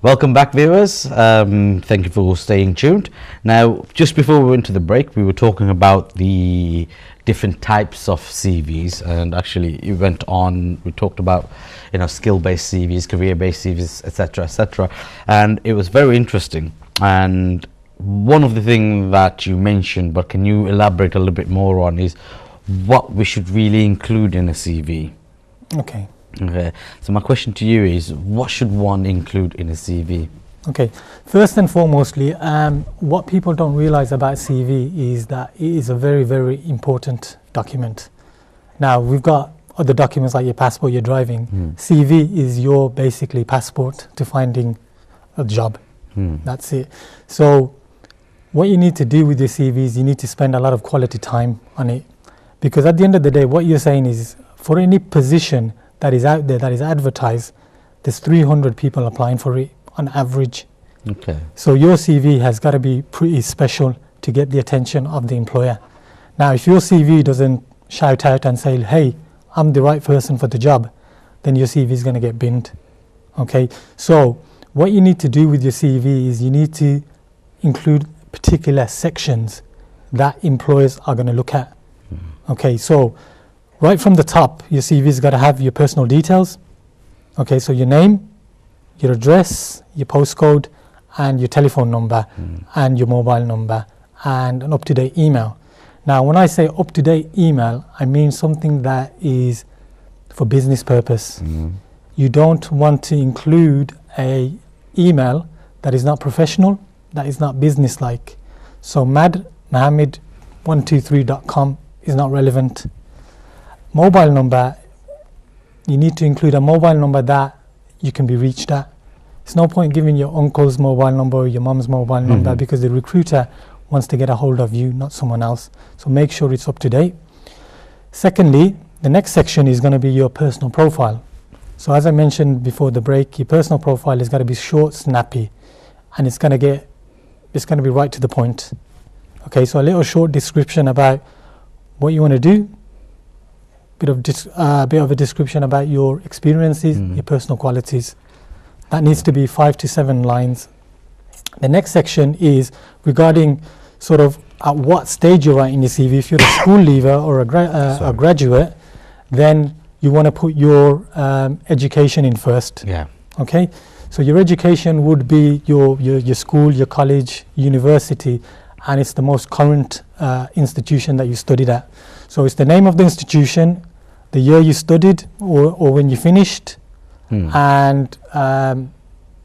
Welcome back, viewers. Thank you for staying tuned. Now, just before we went to the break, we were talking about the different types of CVs, and actually we talked about, skill-based CVs, career-based CVs, etc., and it was very interesting. And one of the things that you mentioned, but can you elaborate a little bit more on, is what we should really include in a CV. Okay. So my question to you is, what should one include in a CV? Okay, first and foremostly, what people don't realize about CV is that it is a very, very important document. Now, we've got other documents like your passport, your driving. CV is your basically passport to finding a job. That's it. So what you need to do with your CV is you need to spend a lot of quality time on it, because at the end of the day, what you're saying is, for any position that is out there, that is advertised, there's 300 people applying for it on average. Okay. So your CV has got to be pretty special to get the attention of the employer. Now, if your CV doesn't shout out and say, hey, I'm the right person for the job, then your CV is going to get binned. Okay. So what you need to do with your CV is you need to include particular sections that employers are going to look at. Okay. So right from the top, your CV's got to have your personal details. Okay, so your name, your address, your postcode, and your telephone number, and your mobile number, and an up-to-date email. Now, when I say up-to-date email, I mean something that is for business purpose. You don't want to include a email that is not professional, that is not business-like. So madmohammed123.com is not relevant. Mobile number, you need to include a mobile number that you can be reached at. It's no point giving your uncle's mobile number or your mom's mobile number, because the recruiter wants to get a hold of you, not someone else. So make sure it's up to date. Secondly, the next section is going to be your personal profile. So as I mentioned before the break, your personal profile is going to be short, snappy, and it's going to be right to the point. Okay, so a little short description about what you want to do, bit of a description about your experiences, your personal qualities. That needs to be 5 to 7 lines. The next section is regarding sort of at what stage you're at in your CV. If you're a school leaver or a graduate, then you want to put your education in first. Yeah. Okay. So your education would be your school, your college, university, and it's the most current institution that you studied at. So it's the name of the institution, the year you studied, or when you finished, and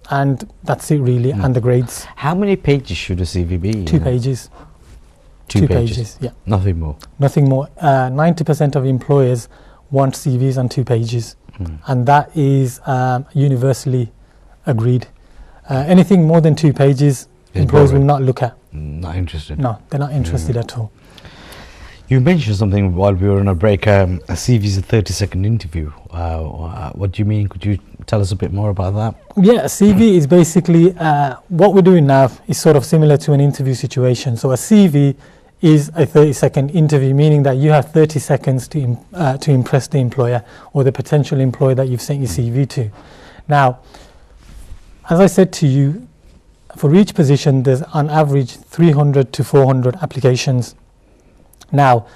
that's it really, and the grades. How many pages should a CV be? 2 pages. Two pages, yeah. Nothing more. Nothing more. 90% of employers want CVs on 2 pages, and that is universally agreed. Anything more than 2 pages, employers will not look at. Not interested. No, they're not interested at all. You mentioned something while we were on a break. A CV is a 30-second interview. What do you mean? Could you tell us a bit more about that? Yeah, a CV is basically what we're doing now is sort of similar to an interview situation. So a CV is a 30-second interview, meaning that you have 30 seconds to impress the employer or the potential employer that you've sent your CV to. Now, as I said to you, for each position, there's on average 300 to 400 applications. Now,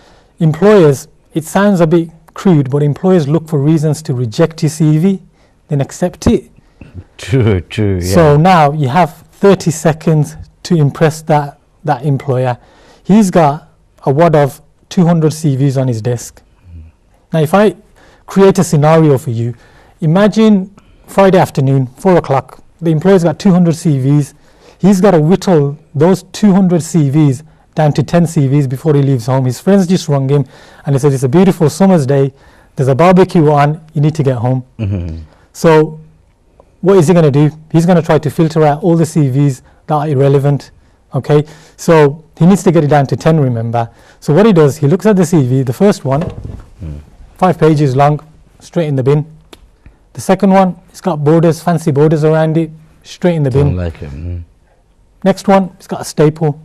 employers, it sounds a bit crude, but employers look for reasons to reject your CV, then accept it. True, yeah. So now you have 30 seconds to impress that employer. He's got a wad of 200 CVs on his desk. Now, if I create a scenario for you, imagine Friday afternoon, 4 o'clock, the employer's got 200 CVs. He's got to whittle those 200 CVs down to 10 CVs before he leaves home. His friends just rung him and they said, it's a beautiful summer's day, there's a barbecue on, you need to get home. So what is he going to do? He's going to try to filter out all the CVs that are irrelevant. Okay, so he needs to get it down to 10, remember. So what he does, he looks at the CV, the first one, 5 pages long, straight in the bin. The second one, it's got borders, fancy borders around it, straight in the bin. Don't like it. Next one, it's got a staple,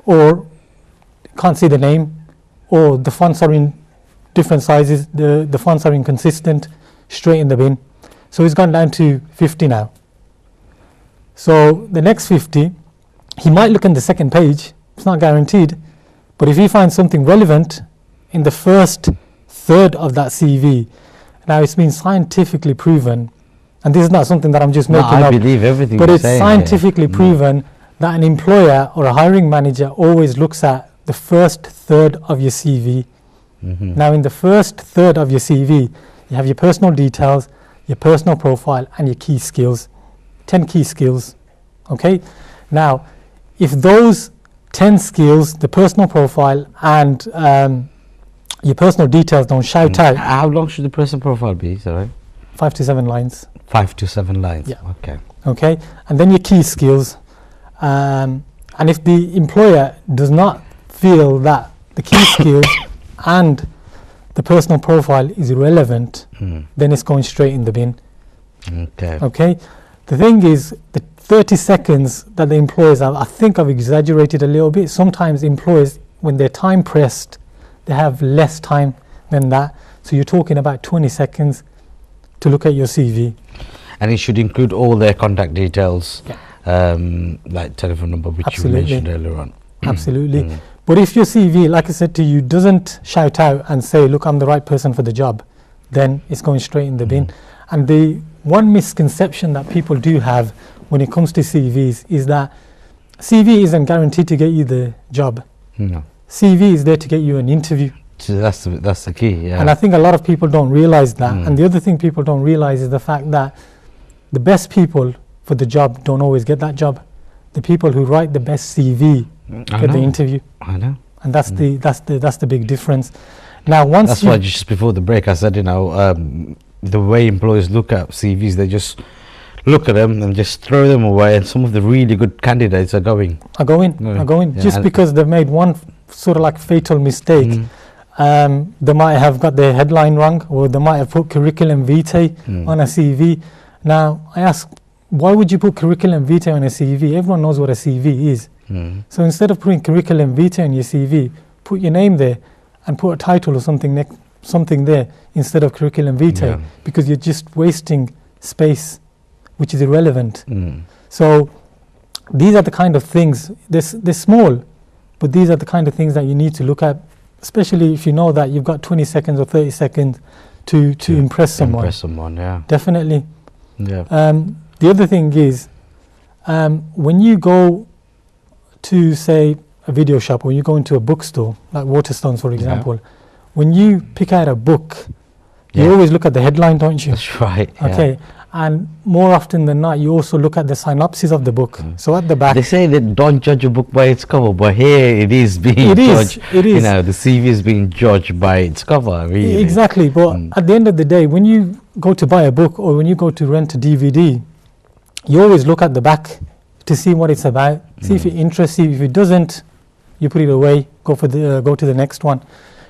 or can't see the name, or the fonts are in different sizes, the fonts are inconsistent, straight in the bin. So he's gone down to 50 now. So the next 50, he might look in the second page, it's not guaranteed, but if he finds something relevant in the first third of that CV, now it's been scientifically proven, and this is not something that I'm just making I up, believe everything but you're it's saying scientifically here. proven that an employer or a hiring manager always looks at the first third of your CV. Now in the first third of your CV, you have your personal details, your personal profile, and your key skills. 10 key skills. Okay? Now, if those 10 skills, the personal profile and your personal details don't shout out, How long should the personal profile be? Is that right? 5 to 7 lines. 5 to 7 lines. Yeah. Okay. Okay? And then your key skills. And if the employer does not feel that the key skills and the personal profile is irrelevant, then it's going straight in the bin. Okay. Okay? The thing is, the 30 seconds that the employers have, I think I've exaggerated a little bit. Sometimes employers, when they're time pressed, they have less time than that. So you're talking about 20 seconds to look at your CV. And it should include all their contact details, Yeah. like telephone number, which Absolutely. you mentioned earlier on. Absolutely. But if your CV, like I said to you, doesn't shout out and say, look, I'm the right person for the job, then it's going straight in the bin. And the one misconception that people do have when it comes to CVs is that CV isn't guaranteed to get you the job. No. CV is there to get you an interview. So that's the key. Yeah. And I think a lot of people don't realize that. And the other thing people don't realize is the fact that the best people for the job don't always get that job. The people who write the best CV get the interview. I know. And that's the big difference. Now, once That's why just before the break I said, the way employers look at CVs, they just look at them and just throw them away, and some of the really good candidates are going. Yeah, just and because they've made one sort of like fatal mistake. They might have got their headline wrong, or they might have put curriculum vitae on a CV. Now, I ask, why would you put curriculum vitae on a CV? Everyone knows what a CV is. So instead of putting curriculum vitae on your CV, put your name there and put a title or something there instead of curriculum vitae, because you're just wasting space, which is irrelevant. So these are the kind of things, they're small, but these are the kind of things that you need to look at, especially if you know that you've got 20 seconds or 30 seconds to impress someone. Impress someone, yeah. Definitely. Yeah. The other thing is, when you go to, say, a video shop, or you go into a bookstore, like Waterstones, for example, when you pick out a book, you always look at the headline, don't you? That's right. Okay. And more often than not, you also look at the synopsis of the book. So at the back, They say that don't judge a book by its cover, but here it is being judged. It is. The CV is being judged by its cover, really. Exactly. But at the end of the day, when you go to buy a book or when you go to rent a DVD, you always look at the back to see what it's about, see if it interests you. If it doesn't, you put it away, go to the next one.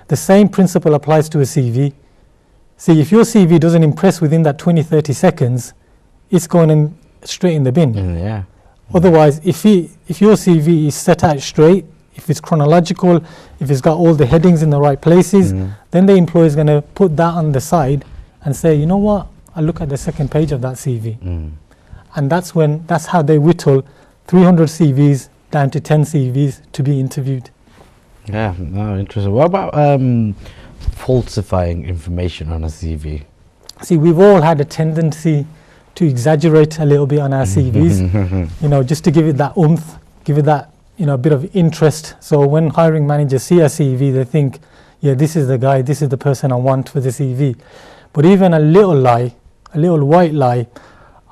The same principle applies to a CV. See, if your CV doesn't impress within that 20-30 seconds, it's going straight in the bin. Otherwise, if your CV is set out straight, if it's chronological, if it's got all the headings in the right places, then the employer is going to put that on the side and say, you know what, I'll look at the second page of that CV. And that's how they whittle 300 CVs down to 10 CVs to be interviewed. Yeah, no, interesting. What about falsifying information on a CV? See, we've all had a tendency to exaggerate a little bit on our CVs, just to give it that oomph, give it that, bit of interest. So when hiring managers see a CV, they think, yeah, this is the guy, this is the person I want for the CV. But even a little lie, a little white lie,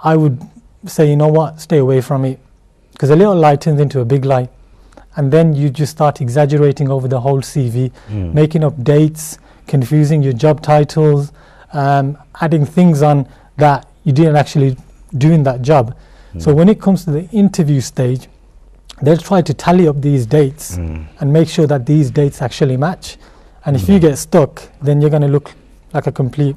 I would say, you know what, stay away from it. Because a little lie turns into a big lie. And then you just start exaggerating over the whole CV, making up dates, confusing your job titles, adding things on that you didn't actually do in that job. So when it comes to the interview stage, they'll try to tally up these dates and make sure that these dates actually match. And if you get stuck, then you're going to look like a complete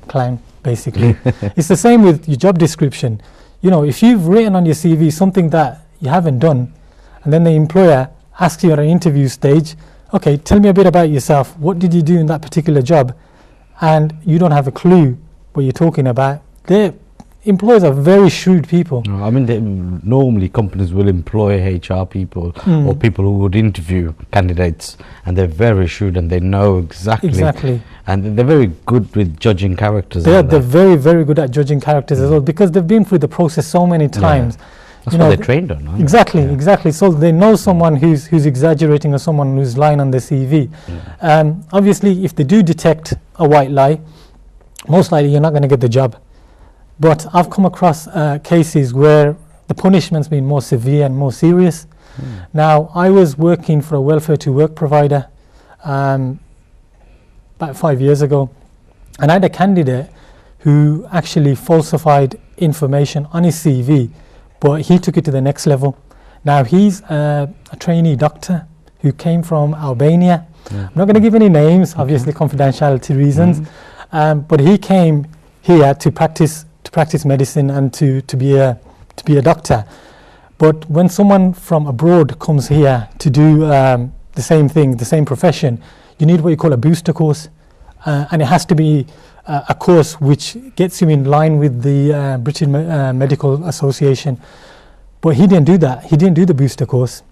clown, basically. It's the same with your job description. If you've written on your CV something that you haven't done, and then the employer asks you at an interview stage, okay, tell me a bit about yourself. What did you do in that particular job? And you don't have a clue what you're talking about. They're employers are very shrewd people. No, I mean, normally companies will employ HR people or people who would interview candidates, and they're very shrewd and they know exactly. And they're very good with judging characters. They're very, very good at judging characters as well, because they've been through the process so many times. Yeah. That's what they're trained on, right? Exactly. So they know someone who's exaggerating or someone who's lying on their CV. Obviously, if they do detect a white lie, most likely you're not going to get the job. But I've come across cases where the punishment's been more severe and more serious. Now, I was working for a welfare to work provider about 5 years ago, and I had a candidate who actually falsified information on his CV, but he took it to the next level. Now, he's a trainee doctor who came from Albania. I'm not going to give any names, obviously confidentiality reasons, but he came here to practice medicine and to be a doctor. But when someone from abroad comes here to do the same thing, the same profession, you need what you call a booster course, and it has to be a course which gets you in line with the British Medical Association. But he didn't do that. He didn't do the booster course.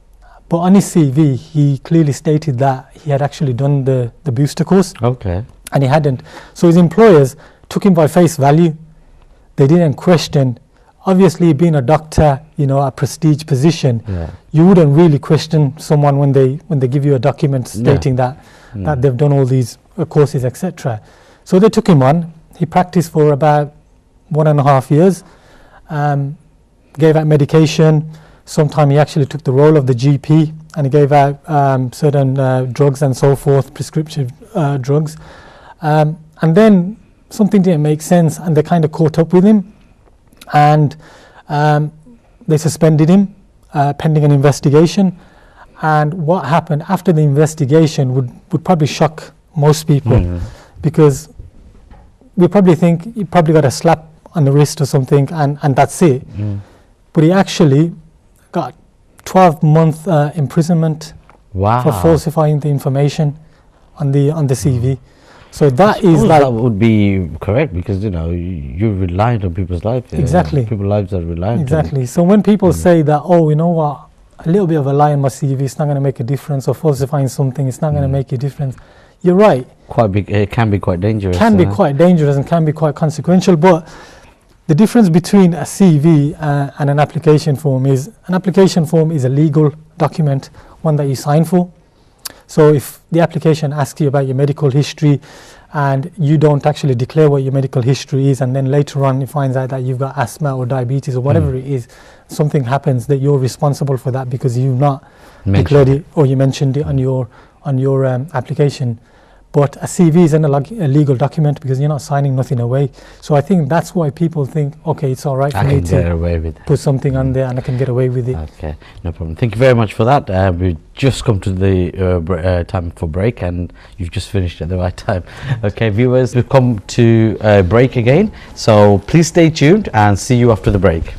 But on his CV, he clearly stated that he had actually done the booster course. Okay. And he hadn't. So his employers took him by face value. They didn't question. Obviously, being a doctor, a prestige position, you wouldn't really question someone when they give you a document stating that they've done all these courses, etc. So they took him on. He practiced for about 1.5 years, gave out medication. Sometime he actually took the role of the GP, and he gave out certain drugs and so forth, prescription drugs. And then something didn't make sense, and they kind of caught up with him, and they suspended him pending an investigation. And what happened after the investigation would probably shock most people, because we probably think he probably got a slap on the wrist or something, and that's it. But he actually got 12-month imprisonment for falsifying the information on the CV. So that that would be correct, because you're reliant on people's lives. Exactly. People's lives are reliant. Exactly. So when people say that, oh, you know what, a little bit of a lie on my CV, it's not going to make a difference, or falsifying something, it's not going to make a difference. You're right. It can be quite dangerous. Can be quite dangerous and can be quite consequential. But the difference between a CV and an application form is, an application form is a legal document, one that you sign for. So if the application asks you about your medical history and you don't actually declare what your medical history is, and then later on it finds out that you've got asthma or diabetes or whatever it is, something happens, that you're responsible for that because you've not declared it or you mentioned it on your application. But a CV isn't a legal document because you're not signing nothing away. So I think that's why people think, okay, it's all right for me to put something on there and I can get away with it. Okay, no problem. Thank you very much for that. We've just come to the time for break, and you've just finished at the right time. Okay, viewers, we've come to break again. So please stay tuned and see you after the break.